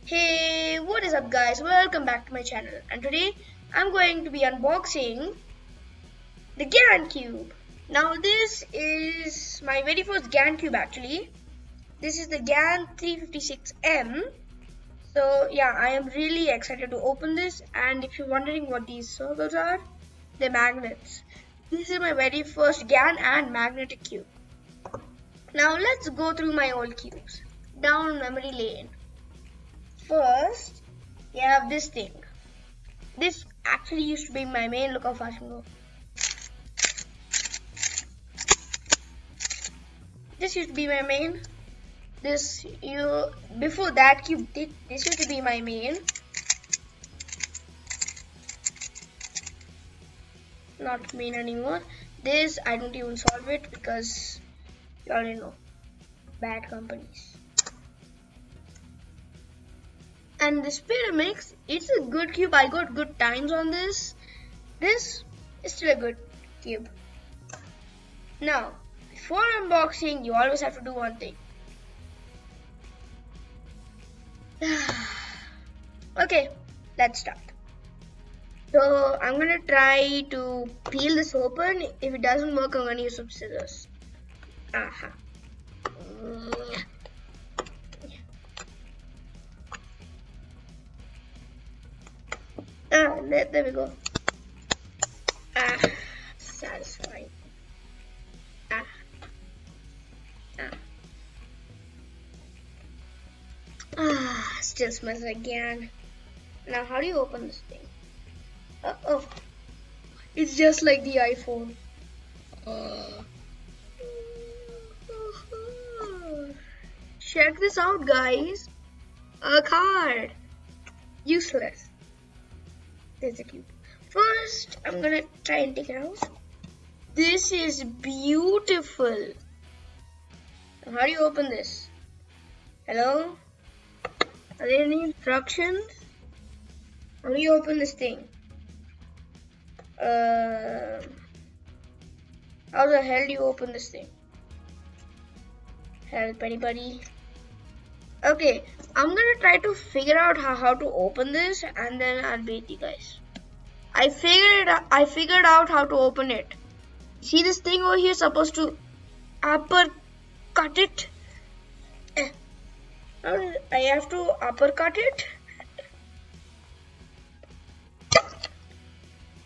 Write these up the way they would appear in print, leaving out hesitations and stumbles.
Hey, what is up guys? Welcome back to my channel, and today I'm going to be unboxing the GAN cube. Now this is my very first GAN cube actually. This is the GAN 356M. So yeah, I am really excited to open this, and if you're wondering what these circles are, they're magnets. This is my very first GAN and magnetic cube. Now let's go through my old cubes down memory lane. First, you have this thing. This actually used to be my main. Look how fast I can go. This used to be my main. Before that cube, this used to be my main. Not main anymore. This I don't even solve it because you already know, bad companies. And this Pyramix, it's a good cube. I got good times on this. This is still a good cube. Now, before unboxing, you always have to do one thing. Okay, let's start. So, I'm gonna try to peel this open. If it doesn't work, I'm gonna use some scissors. Aha. There we go. Satisfying. Still smells like GAN. Now, how do you open this thing? Oh, it's just like the iPhone. Check this out, guys. A card. Useless. There's a cube. First, I'm gonna try and take it out. This is beautiful. Now, how do you open this? Hello? Are there any instructions? How do you open this thing? How the hell do you open this thing? Help anybody? Okay, I'm gonna try to figure out how to open this, and then I'll beat you guys. I figured out how to open it. See this thing over here supposed to uppercut it? I have to uppercut it,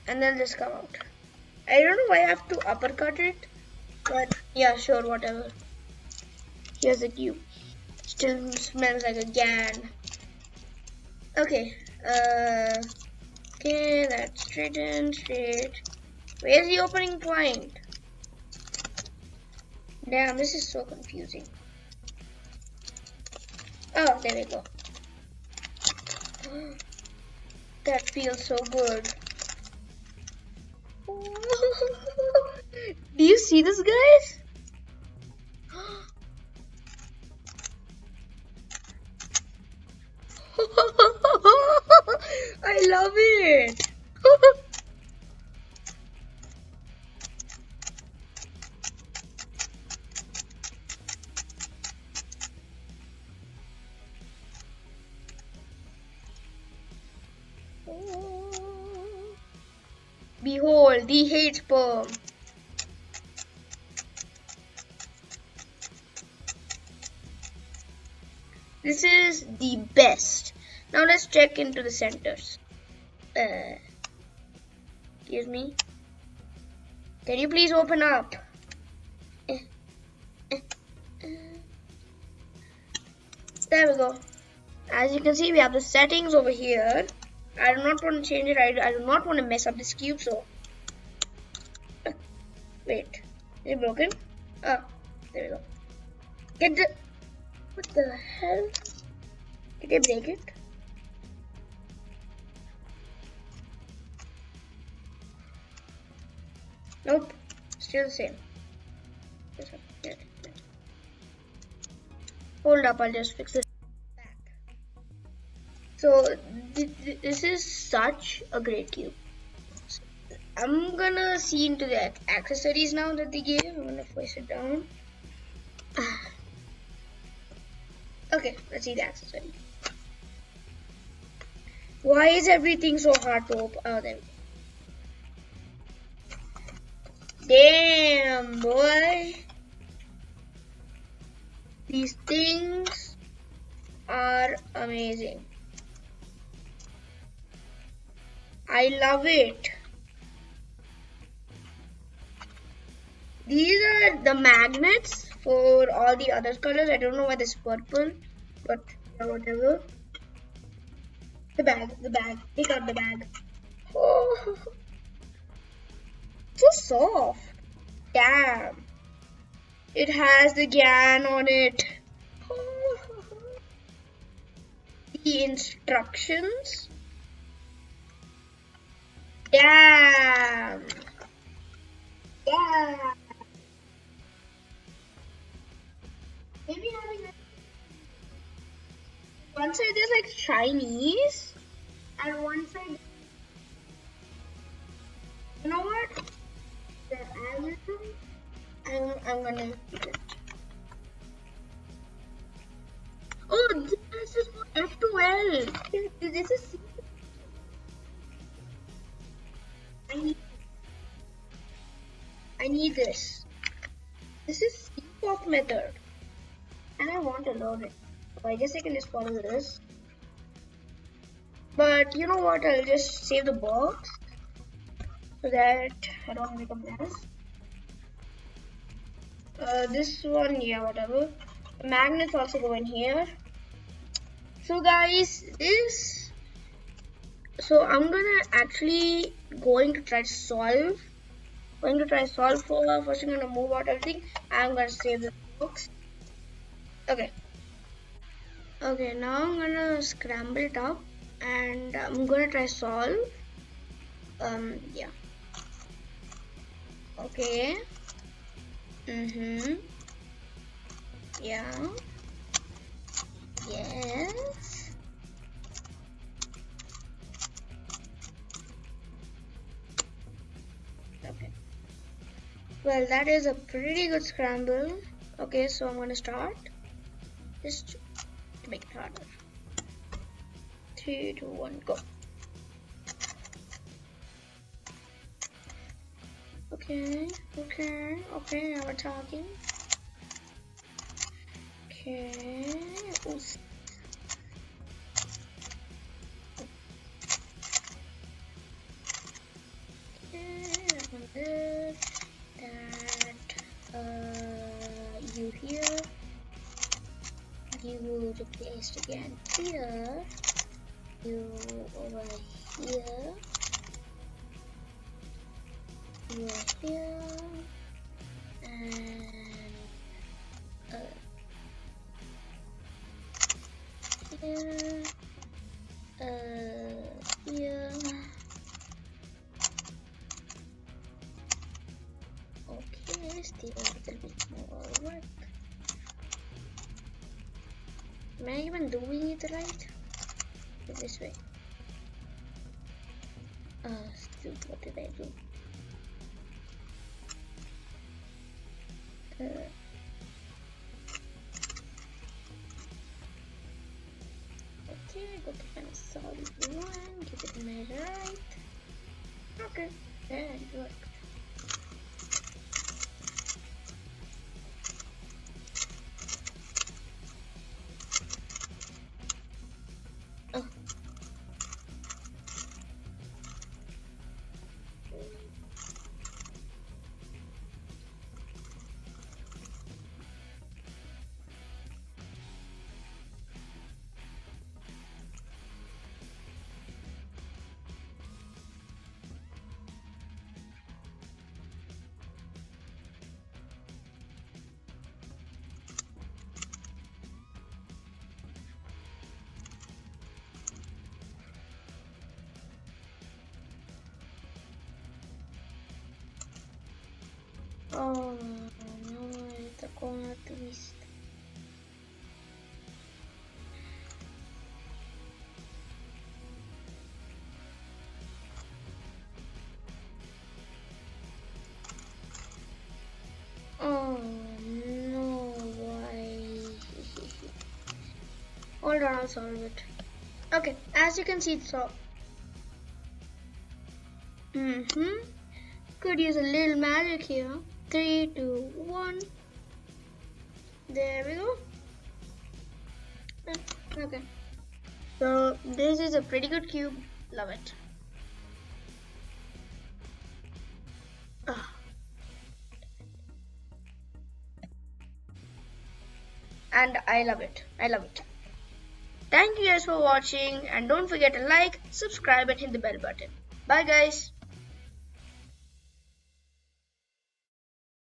and then this come out. I don't know why I have to uppercut it, but yeah, sure, whatever. Here's the cube. Still smells like a GAN. Okay, okay, that's straight. Where's the opening point? Damn, this is so confusing. Oh, there we go. That feels so good. Do you see this, guys? I love it. Behold, the hate sperm. This is the best. Now let's check into the centers. Excuse me. Can you please open up? There we go. As you can see, we have the settings over here. I do not want to change it. I do not want to mess up this cube, so wait. Is it broken? Oh, there we go. Get the... What the hell? Did I break it? Nope. Still the same. This one. Yeah. Hold up, I'll just fix this back. So this is such a great cube. I'm gonna see into the accessories now that they gave. I'm gonna place it down. Okay, let's see the accessory. Why is everything so hard to open? Oh, there we go. Damn, boy. These things are amazing. I love it. These are the magnets for all the other colors. I don't know why this purple, but yeah, whatever. The bag. Take out the bag. Oh, so soft. Damn. It has the GAN on it. Oh. The instructions. Damn. Yeah. Maybe having one side is like Chinese, and one side, you know what? The algorithm. I'm gonna. Oh, this is for F2L. This is. I need. I need this. This is C-pop method, and I want to learn it. So I guess I can just follow this. But you know what? I'll just save the box so that I don't make a mess. This one, yeah, whatever. The magnets also go in here. So guys, so I'm gonna actually going to try solve. Going to try solve for first. I'm gonna move out everything. I'm gonna save the box. Okay. Okay, now I'm gonna scramble it up and I'm gonna try solve. Yeah. Okay. Yeah. Yes. Okay. Well, that is a pretty good scramble. Okay, so I'm gonna start. Just to make it harder. 3, 2, 1, go. Okay, now we're talking. Okay, oops. Okay, that one good. That, you here. You will replace again here. You over here. You over here. And here. Here. Okay, still a little bit more work. Am I even doing it right? This way. Still, what did I do? Okay, go to find a solid one, give it my right. Okay, yeah, it worked. Oh. Oh no, está con una twist. Oh no, why? Hold on, I'll solve it. Okay, as you can see, so could use a little magic here. 3, 2, 1. There we go. Okay. So this is a pretty good cube. Love it. Ah. And I love it. I love it. Thank you guys for watching, and don't forget to like, subscribe and hit the bell button. Bye guys.